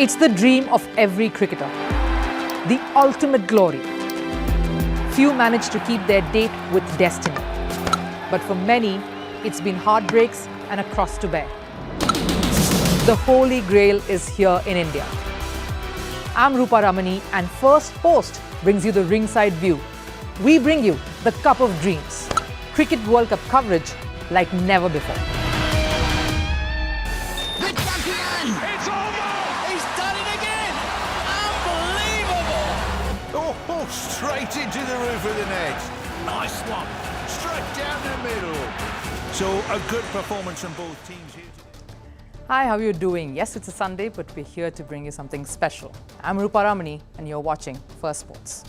It's the dream of every cricketer, the ultimate glory. Few manage to keep their date with destiny. But for many, it's been heartbreaks and a cross to bear. The Holy Grail is here in India. I'm Rupha Ramani, and Firstpost brings you the ringside view. We bring you the Cup of Dreams. Cricket World Cup coverage like never before. It's over! He's done it again! Unbelievable! Oh, straight into the roof of the net. Nice one. Straight down the middle. So a good performance from both teams here today. Hi, how are you doing? Yes, it's a Sunday, but we're here to bring you something special. I'm Rupha Ramani, and you're watching Firstpost.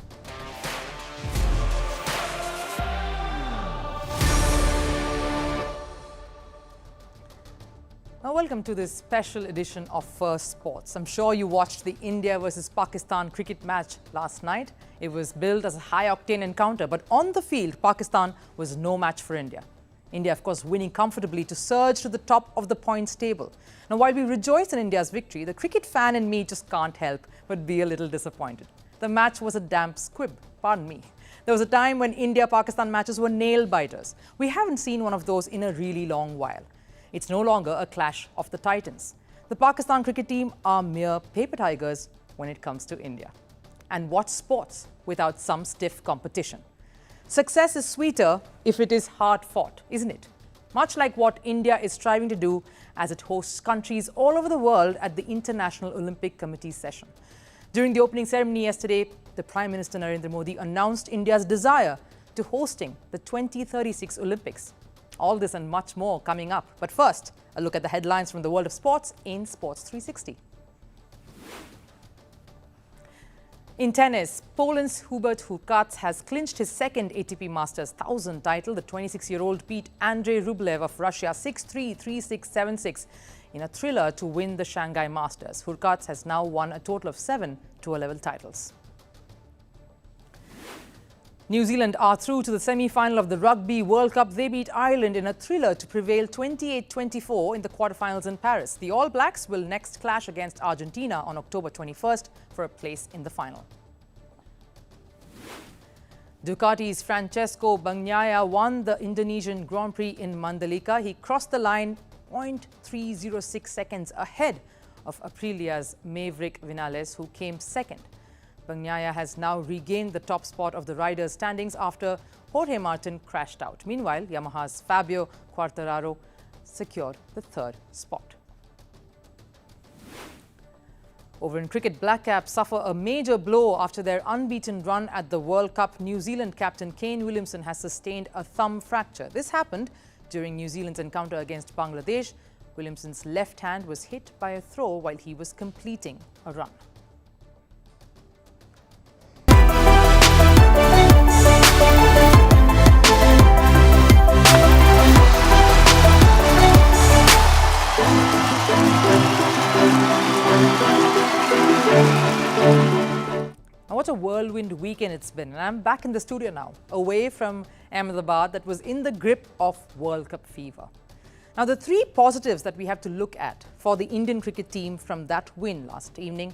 Now, welcome to this special edition of Firstpost. I'm sure you watched the India versus Pakistan cricket match last night. It was billed as a high-octane encounter, but on the field, Pakistan was no match for India. India, of course, winning comfortably to surge to the top of the points table. Now, while we rejoice in India's victory, the cricket fan in me just can't help but be a little disappointed. The match was a damp squib, pardon me. There was a time when India-Pakistan matches were nail-biters. We haven't seen one of those in a really long while. It's no longer a clash of the titans. The Pakistan cricket team are mere paper tigers when it comes to India. And what sports without some stiff competition? Success is sweeter if it is hard-fought, isn't it? Much like what India is striving to do as it hosts countries all over the world at the International Olympic Committee session. During the opening ceremony yesterday, the Prime Minister Narendra Modi announced India's desire to hosting the 2036 Olympics. All this and much more coming up. But first, a look at the headlines from the world of sports in Sports 360. In tennis, Poland's Hubert Hurkacz has clinched his second ATP Masters 1000 title. The 26-year-old beat Andrei Rublev of Russia 6-3, 3-6, 7-6 in a thriller to win the Shanghai Masters. Hurkacz has now won a total of 7 tour-level titles. New Zealand are through to the semi-final of the Rugby World Cup. They beat Ireland in a thriller to prevail 28-24 in the quarterfinals in Paris. The All Blacks will next clash against Argentina on October 21st for a place in the final. Ducati's Francesco Bagnaia won the Indonesian Grand Prix in Mandalika. He crossed the line 0.306 seconds ahead of Aprilia's Maverick Vinales, who came second. Bagnaia has now regained the top spot of the riders' standings after Jorge Martin crashed out. Meanwhile, Yamaha's Fabio Quartararo secured the third spot. Over in cricket, Black Caps suffer a major blow after their unbeaten run at the World Cup. New Zealand captain Kane Williamson has sustained a thumb fracture. This happened during New Zealand's encounter against Bangladesh. Williamson's left hand was hit by a throw while he was completing a run. What a whirlwind weekend it's been, and I'm back in the studio now, away from Ahmedabad that was in the grip of World Cup fever. Now, the three positives that we have to look at for the Indian cricket team from that win last evening,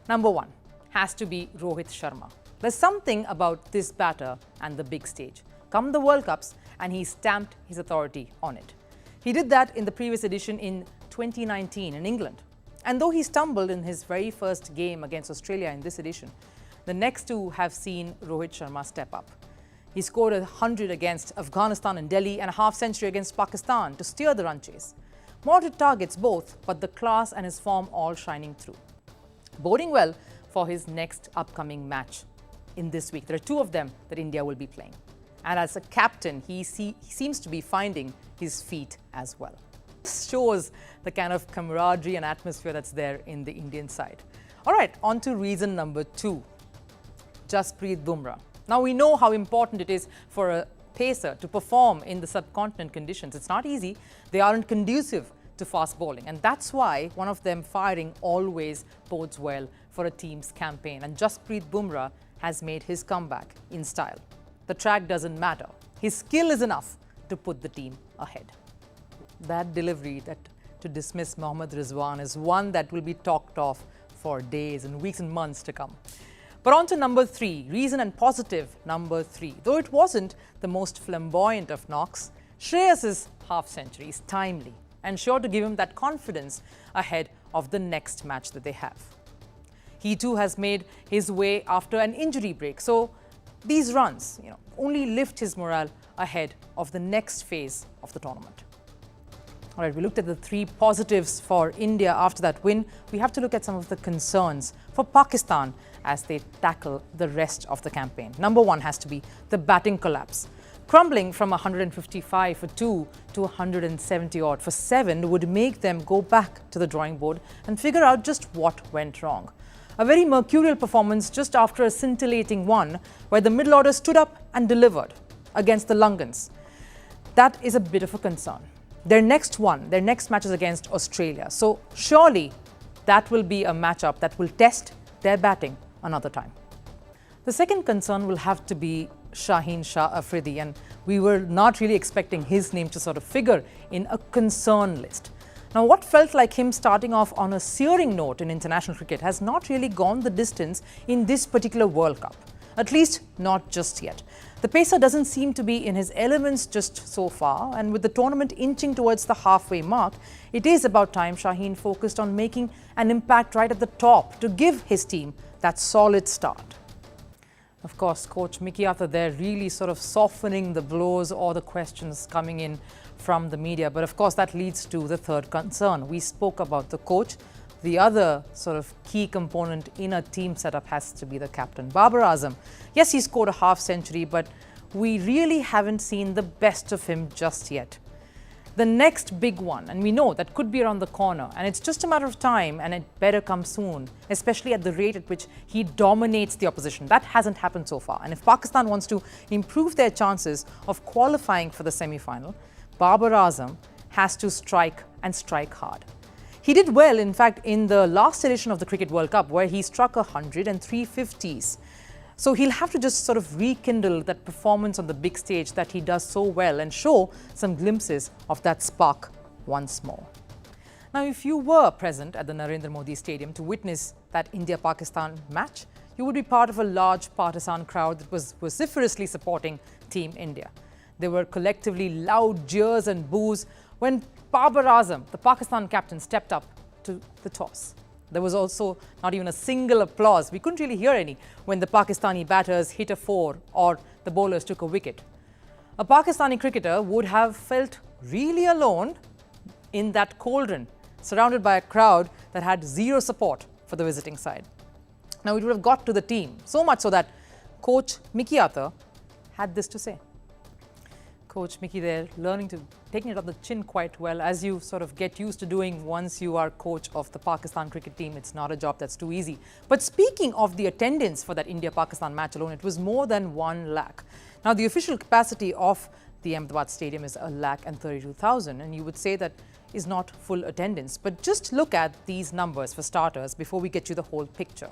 number one, has to be Rohit Sharma. There's something about this batter and the big stage. Come the World Cups, and he stamped his authority on it. He did that in the previous edition in 2019 in England. And though he stumbled in his very first game against Australia in this edition, the next two have seen Rohit Sharma step up. He scored 100 against Afghanistan and Delhi and a half-century against Pakistan to steer the run chase. Moderate targets both, but the class and his form all shining through. Boding well for his next upcoming match in this week. There are two of them that India will be playing. And as a captain, he seems to be finding his feet as well. This shows the kind of camaraderie and atmosphere that's there in the Indian side. All right, on to reason number two. Jasprit Bumrah. Now, we know how important it is for a pacer to perform in the subcontinent conditions. It's not easy. They aren't conducive to fast bowling. And that's why one of them firing always bodes well for a team's campaign. And Jasprit Bumrah has made his comeback in style. The track doesn't matter. His skill is enough to put the team ahead. That delivery to dismiss Mohammed Rizwan is one that will be talked of for days and weeks and months to come. But on to number 3, reason and positive number 3. Though it wasn't the most flamboyant of knocks, Shreyas' half-century is timely and sure to give him that confidence ahead of the next match that they have. He too has made his way after an injury break, so these runs, only lift his morale ahead of the next phase of the tournament. All right, we looked at the 3 positives for India after that win. We have to look at some of the concerns for Pakistan as they tackle the rest of the campaign. Number 1 has to be the batting collapse. Crumbling from 155 for 2 to 170 odd for 7 would make them go back to the drawing board and figure out just what went wrong. A very mercurial performance just after a scintillating one where the middle order stood up and delivered against the Langans. That is a bit of a concern. Their next match is against Australia. So surely that will be a matchup that will test their batting another time. The second concern will have to be Shaheen Shah Afridi, and we were not really expecting his name to sort of figure in a concern list. Now, what felt like him starting off on a searing note in international cricket has not really gone the distance in this particular World Cup, at least not just yet. The pacer doesn't seem to be in his elements just so far, and with the tournament inching towards the halfway mark, it is about time Shaheen focused on making an impact right at the top to give his team that solid start. Of course, Coach Mickey Arthur there really sort of softening the blows or the questions coming in from the media. But of course, that leads to the third concern. We spoke about the coach. The other sort of key component in a team setup has to be the captain, Babar Azam. Yes, he scored a half-century, but we really haven't seen the best of him just yet. The next big one, and we know that could be around the corner, and it's just a matter of time, and it better come soon, especially at the rate at which he dominates the opposition. That hasn't happened so far. And if Pakistan wants to improve their chances of qualifying for the semi-final, Babar Azam has to strike and strike hard. He did well, in fact, in the last edition of the Cricket World Cup, where he struck 100 and 350s. So he'll have to just sort of rekindle that performance on the big stage that he does so well and show some glimpses of that spark once more. Now, if you were present at the Narendra Modi Stadium to witness that India-Pakistan match, you would be part of a large partisan crowd that was vociferously supporting Team India. There were collectively loud jeers and boos when Babar Azam, the Pakistan captain, stepped up to the toss. There was also not even a single applause. We couldn't really hear any when the Pakistani batters hit a 4 or the bowlers took a wicket. A Pakistani cricketer would have felt really alone in that cauldron, surrounded by a crowd that had zero support for the visiting side. Now, it would have got to the team, so much so that Coach Mickey Arthur had this to say. Coach Mickey there, taking it on the chin quite well, as you sort of get used to doing once you are coach of the Pakistan cricket team. It's not a job that's too easy. But speaking of the attendance for that India-Pakistan match alone, it was more than 1 lakh. Now, the official capacity of the Ahmedabad Stadium is 1,32,000, and you would say that is not full attendance. But just look at these numbers for starters before we get you the whole picture.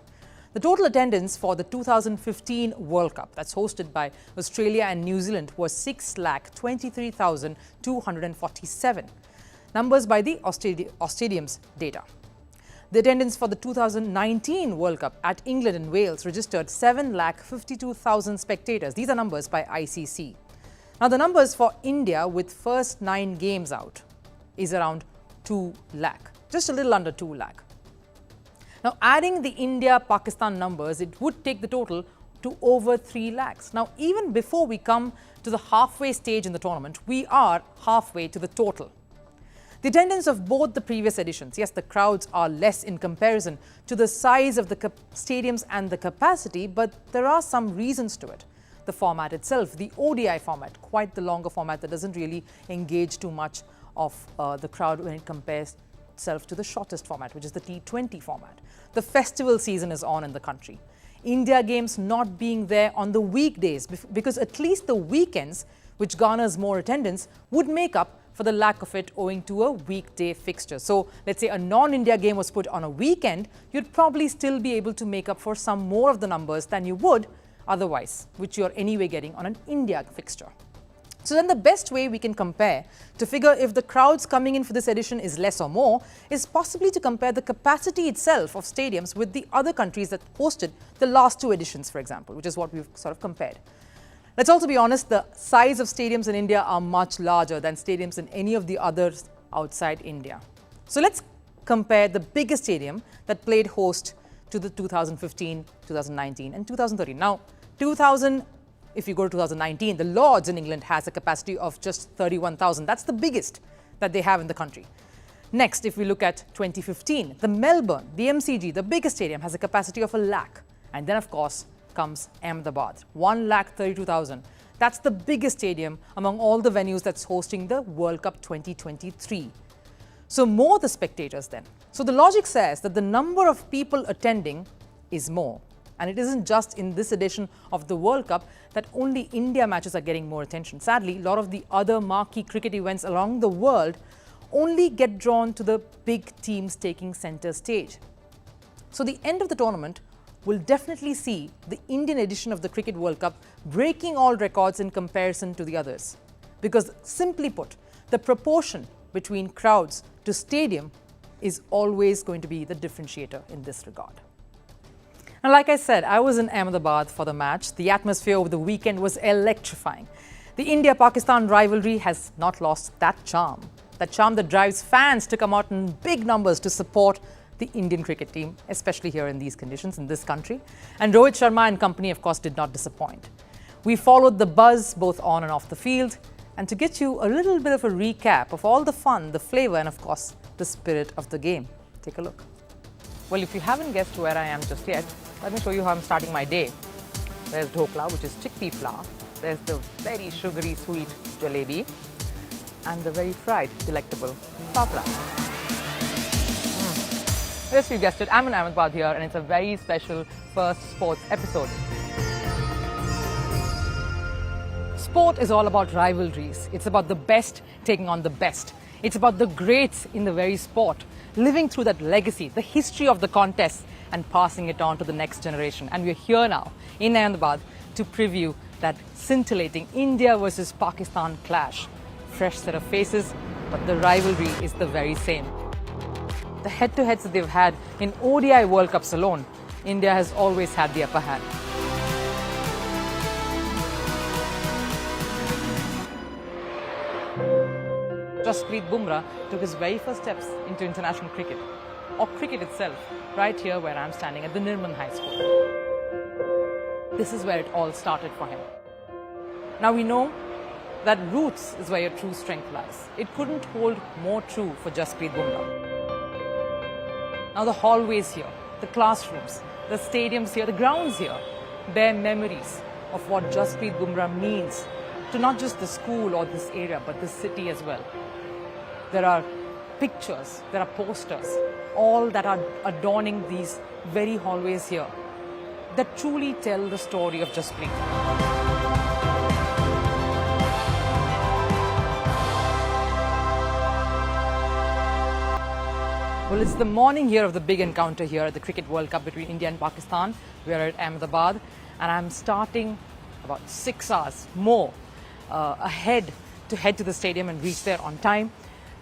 The total attendance for the 2015 World Cup, that's hosted by Australia and New Zealand, was 6,23,247. Numbers by the Stadium's data. The attendance for the 2019 World Cup at England and Wales registered 7,52,000 spectators. These are numbers by ICC. Now, the numbers for India with first 9 games out is around 2 lakh, just a little under 2 lakh. Now, adding the India-Pakistan numbers, it would take the total to over 3 lakhs. Now, even before we come to the halfway stage in the tournament, we are halfway to the total. The attendance of both the previous editions, yes, the crowds are less in comparison to the size of the stadiums and the capacity, but there are some reasons to it. The format itself, the ODI format, quite the longer format that doesn't really engage too much of the crowd when it compares itself to the shortest format, which is the T20 format. The festival season is on in the country. India games not being there on the weekdays because at least the weekends, which garners more attendance, would make up for the lack of it owing to a weekday fixture. So let's say a non-India game was put on a weekend, you'd probably still be able to make up for some more of the numbers than you would otherwise, which you're anyway getting on an India fixture. So then the best way we can compare to figure if the crowds coming in for this edition is less or more is possibly to compare the capacity itself of stadiums with the other countries that hosted the last two editions, for example, which is what we've sort of compared. Let's also be honest, the size of stadiums in India are much larger than stadiums in any of the others outside India. So let's compare the biggest stadium that played host to the 2015, 2019 and 2013. Now, if you go to 2019, the Lords in England has a capacity of just 31,000. That's the biggest that they have in the country. Next, if we look at 2015, the Melbourne, the MCG, the biggest stadium, has a capacity of 1 lakh. And then, of course, comes Ahmedabad, 1,32,000. That's the biggest stadium among all the venues that's hosting the World Cup 2023. So more the spectators then. So the logic says that the number of people attending is more. And it isn't just in this edition of the World Cup that only India matches are getting more attention. Sadly, a lot of the other marquee cricket events around the world only get drawn to the big teams taking centre stage. So the end of the tournament will definitely see the Indian edition of the Cricket World Cup breaking all records in comparison to the others. Because simply put, the proportion between crowds to stadium is always going to be the differentiator in this regard. Now, like I said, I was in Ahmedabad for the match. The atmosphere over the weekend was electrifying. The India-Pakistan rivalry has not lost that charm that drives fans to come out in big numbers to support the Indian cricket team, especially here in these conditions, in this country. And Rohit Sharma and company, of course, did not disappoint. We followed the buzz both on and off the field. And to get you a little bit of a recap of all the fun, the flavour, and of course, the spirit of the game, take a look. Well, if you haven't guessed where I am just yet, let me show you how I'm starting my day. There's dhokla, which is chickpea flour. There's the very sugary, sweet jalebi. And the very fried, delectable papra. Yes, you guessed it, I'm in Ahmedabad here, and it's a very special Firstpost episode. Sport is all about rivalries. It's about the best taking on the best. It's about the greats in the very sport, living through that legacy, the history of the contest, and passing it on to the next generation. And we're here now in Ahmedabad to preview that scintillating India versus Pakistan clash. Fresh set of faces, but the rivalry is the very same. The head-to-heads that they've had in ODI World Cups alone, India has always had the upper hand. Jasprit Bumrah took his very first steps into international cricket, or cricket itself, right here where I'm standing at the Nirman High School. This is where it all started for him. Now we know that roots is where your true strength lies. It couldn't hold more true for Jasprit Bumrah. Now the hallways here, the classrooms, the stadiums here, the grounds here bear memories of what Jasprit Bumrah means to not just the school or this area, but the city as well. There are pictures, there are posters, all that are adorning these very hallways here that truly tell the story of Jasprit. Well, it's the morning here of the big encounter here at the Cricket World Cup between India and Pakistan. We are at Ahmedabad, and I'm starting about 6 hours more ahead to head to the stadium and reach there on time.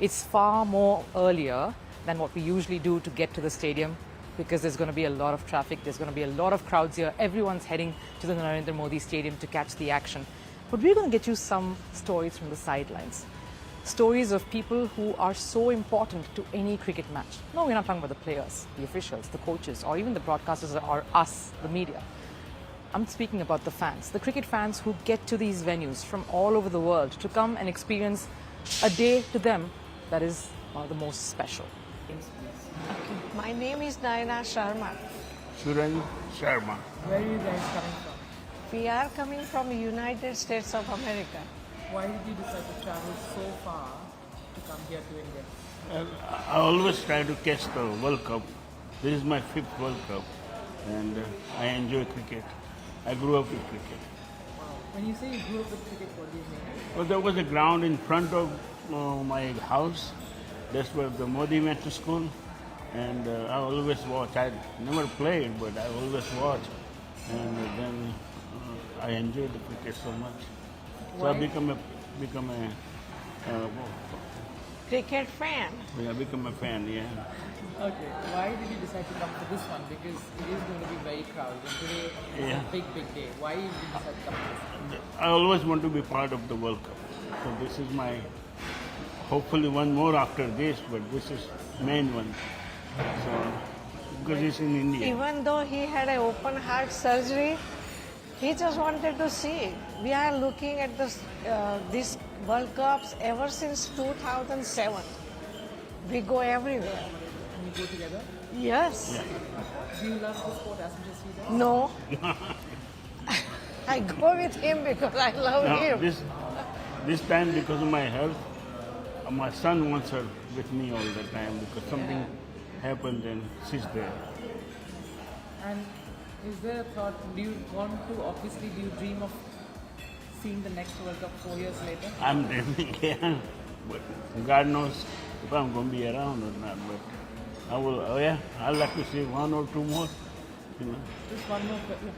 It's far more earlier than what we usually do to get to the stadium because there's going to be a lot of traffic, there's going to be a lot of crowds here. Everyone's heading to the Narendra Modi Stadium to catch the action. But we're going to get you some stories from the sidelines. Stories of people who are so important to any cricket match. No, we're not talking about the players, the officials, the coaches, or even the broadcasters or us, the media. I'm speaking about the fans, the cricket fans who get to these venues from all over the world to come and experience a day to them that is one of the most special. Okay. My name is Sharma. Sharma. Where are you guys coming from? We are coming from the United States of America. Why did you decide to travel so far to come here to India? I always try to catch the World Cup. This is my 5th World Cup, and I enjoy cricket. I grew up with cricket. Wow. When you say you grew up with cricket, what do you mean? Well, there was a ground in front of my house. That's where the Modi went to school, and I always watch. I never played, but I always watch, and then I enjoyed the cricket so much. So I become a become a Cricket fan. become a fan. Yeah. Okay, why did you decide to come for this one? Because it is going to be very crowded and today is Yeah. a big day. Why did you decide to come for this? I always want to be part of the World Cup. So this is my, hopefully one more after this, but this is main one. So, because it's in India. Even though he had an open heart surgery, he just wanted to see. We are looking at these World Cups ever since 2007. We go everywhere. And you go together? Yes. Do you love the sport as much as he does? No. I go with him because I love Now, him. this time because of my health, my son wants her with me all the time because something happened and she's there. And is there a thought, do you dream of seeing the next World Cup 4 years later? I'm dreaming, yeah. But God knows if I'm going to be around or not. But I will, I'd like to see one or two more. You know. Just one more question.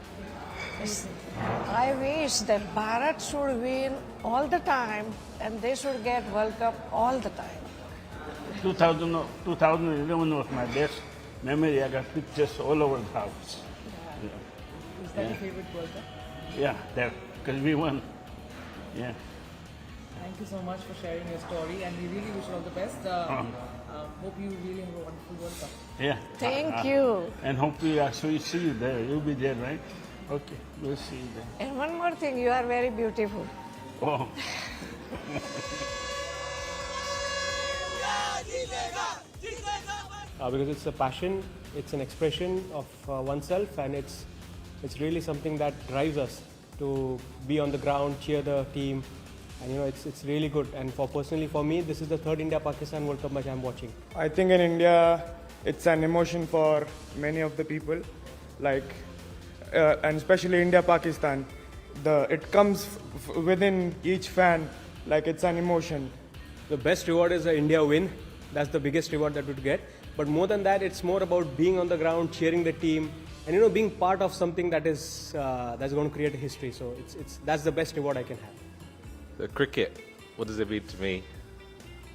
I wish that Bharat should win all the time and they should get World Cup all the time. 2011 was my best memory. I got pictures all over the house. Is that your favorite World Cup? Yeah, that because we won. Yeah. Thank you so much for sharing your story and we really wish you all the best. Hope you really have a wonderful World Cup. Yeah. Thank you. And hopefully we see you there. You'll be there, right? Okay, we'll see you there. And one more thing, you are very beautiful. Oh. Because it's a passion, it's an expression of oneself, and it's really something that drives us to be on the ground, cheer the team, and it's really good. And personally for me, this is the third India-Pakistan World Cup match I'm watching. I think in India, it's an emotion for many of the people, and especially India-Pakistan. It comes within each fan, like it's an emotion. The best reward is the India win. That's the biggest reward that we'd get. But more than that, it's more about being on the ground, cheering the team, and being part of something that's going to create a history. So that's the best reward I can have. The cricket, what does it mean to me?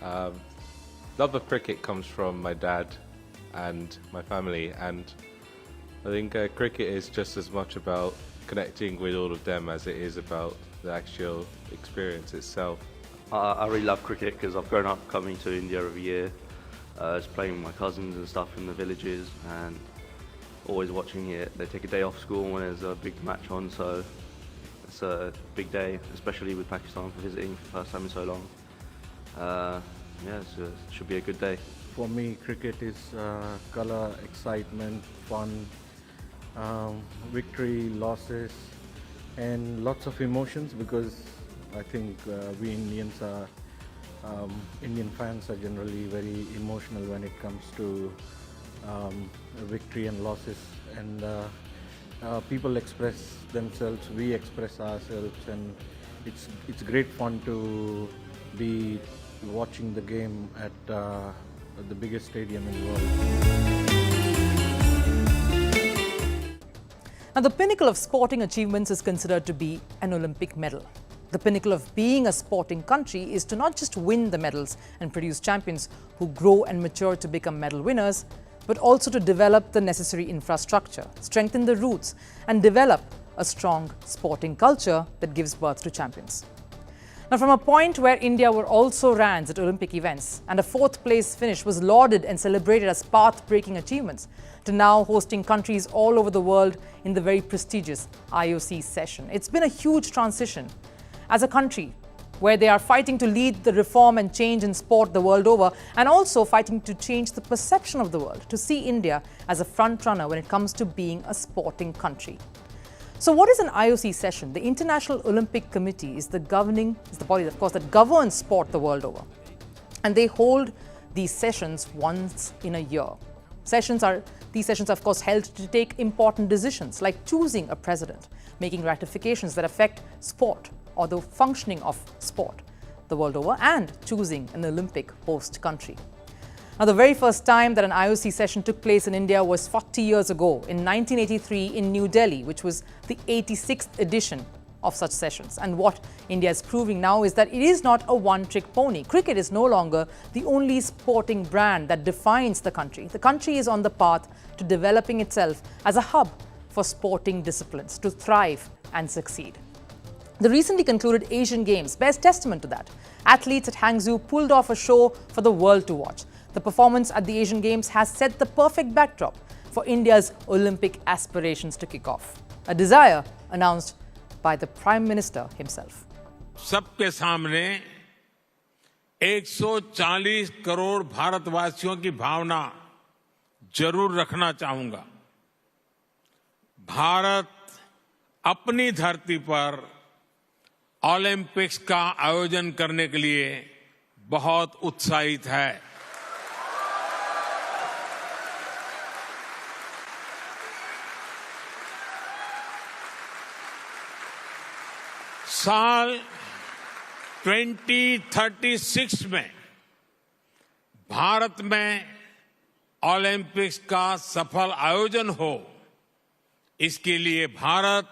Love of cricket comes from my dad and my family, and I think cricket is just as much about connecting with all of them as it is about the actual experience itself. I really love cricket because I've grown up coming to India every year, just playing with my cousins and stuff in the villages, and always watching it. They take a day off school when there's a big match on, so it's a big day, especially with Pakistan for visiting for the first time in so long. It should be a good day. For me, cricket is colour, excitement, fun, victory, losses, and lots of emotions, because I think we Indian fans are generally very emotional when it comes to victory and losses, and people express themselves, we express ourselves, and it's great fun to be watching the game at the biggest stadium in the world. Now, the pinnacle of sporting achievements is considered to be an Olympic medal. The pinnacle of being a sporting country is to not just win the medals and produce champions who grow and mature to become medal winners, but also to develop the necessary infrastructure, strengthen the roots, and develop a strong sporting culture that gives birth to champions. Now, from a point where India were also rans at Olympic events and a fourth place finish was lauded and celebrated as path-breaking achievements, to now hosting countries all over the world in the very prestigious IOC session. It's been a huge transition. As a country where they are fighting to lead the reform and change in sport the world over, and also fighting to change the perception of the world, to see India as a front runner when it comes to being a sporting country. So what is an IOC session? The International Olympic Committee is the body, of course, that governs sport the world over. And they hold these sessions once in a year. These sessions are, of course, held to take important decisions like choosing a president, making ratifications that affect sport or the functioning of sport the world over, and choosing an Olympic host country. Now, the very first time that an IOC session took place in India was 40 years ago, in 1983 in New Delhi, which was the 86th edition of such sessions. And what India is proving now is that it is not a one-trick pony. Cricket is no longer the only sporting brand that defines the country. The country is on the path to developing itself as a hub for sporting disciplines to thrive and succeed. The recently concluded Asian Games bears testament to that. Athletes at Hangzhou pulled off a show for the world to watch. The performance at the Asian Games has set the perfect backdrop for India's Olympic aspirations to kick off. A desire announced by the Prime Minister himself. सबके सामने 140 करोड़ भारतवासियों की भावना जरूर रखना चाहूंगा। भारत अपनी धरती पर ओलंपिक्स का आयोजन करने के लिए बहुत उत्साहित है। साल 2036 में भारत में ओलंपिक्स का सफल आयोजन हो, इसके लिए भारत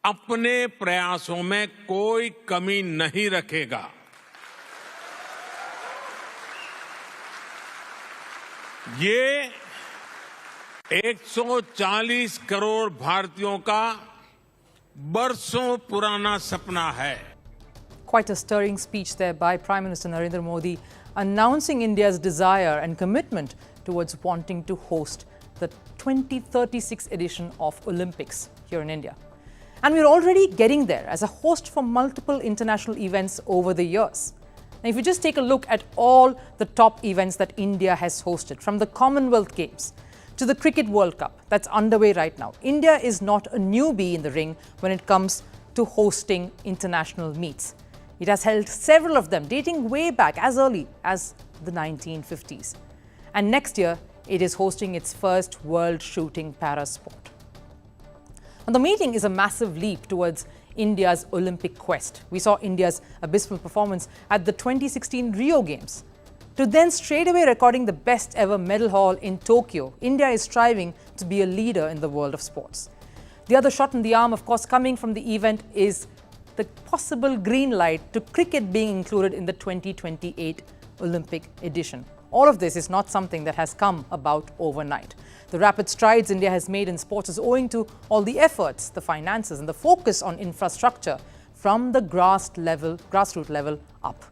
अपने प्रयासों में कोई कमी नहीं रखेगा। ये 140 करोड़ भारतीयों का बरसों पुराना सपना है। Quite a stirring speech there by Prime Minister Narendra Modi announcing India's desire and commitment towards wanting to host the 2036 edition of Olympics here in India. And we're already getting there as a host for multiple international events over the years. Now, if you just take a look at all the top events that India has hosted, from the Commonwealth Games to the Cricket World Cup that's underway right now, India is not a newbie in the ring when it comes to hosting international meets. It has held several of them, dating way back as early as the 1950s. And next year, it is hosting its first World Shooting Para Sport. And the meeting is a massive leap towards India's Olympic quest. We saw India's abysmal performance at the 2016 Rio Games. To then straightaway recording the best ever medal haul in Tokyo, India is striving to be a leader in the world of sports. The other shot in the arm, of course, coming from the event is the possible green light to cricket being included in the 2028 Olympic edition. All of this is not something that has come about overnight. The rapid strides India has made in sports is owing to all the efforts, the finances, and the focus on infrastructure from the grassroots level up.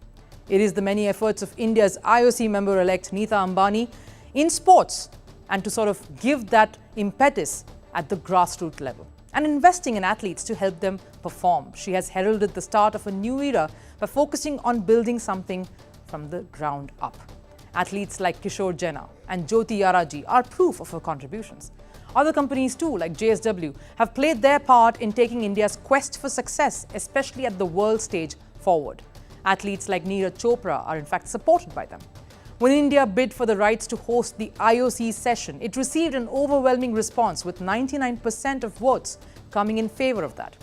It is the many efforts of India's IOC member-elect Neeta Ambani in sports and to sort of give that impetus at the grassroots level and investing in athletes to help them perform. She has heralded the start of a new era by focusing on building something from the ground up. Athletes like Kishore Jena and Jyoti Yaraji are proof of her contributions. Other companies too, like JSW, have played their part in taking India's quest for success, especially at the world stage, forward. Athletes like Neeraj Chopra are in fact supported by them. When India bid for the rights to host the IOC session, it received an overwhelming response with 99% of votes coming in favor of that.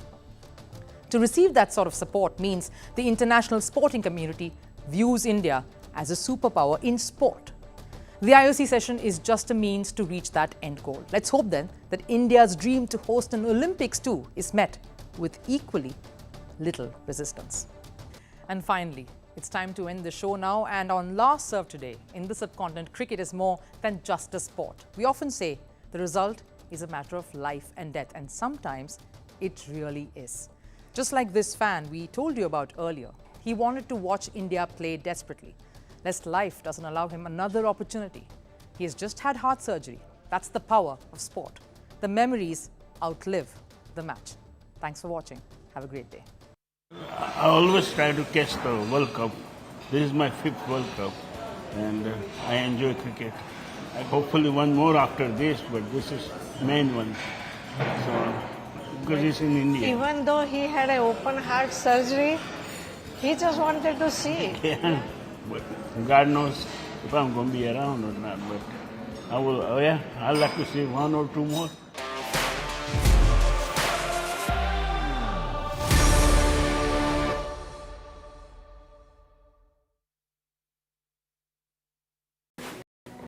To receive that sort of support means the international sporting community views India as a superpower in sport. The IOC session is just a means to reach that end goal. Let's hope then that India's dream to host an Olympics too is met with equally little resistance. And finally, it's time to end the show now. And on Last Serve today, in the subcontinent, cricket is more than just a sport. We often say the result is a matter of life and death, and sometimes it really is. Just like this fan we told you about earlier, he wanted to watch India play desperately, lest life doesn't allow him another opportunity. He has just had heart surgery. That's the power of sport. The memories outlive the match. Thanks for watching. Have a great day. I always try to catch the World Cup. This is my 5th World Cup and I enjoy cricket. Hopefully one more after this, but this is main one. So, because it's in India. Even though he had an open heart surgery, he just wanted to see. Yeah, but God knows if I'm going to be around or not. But I will. Oh yeah, I'd like to see 1 or 2 more.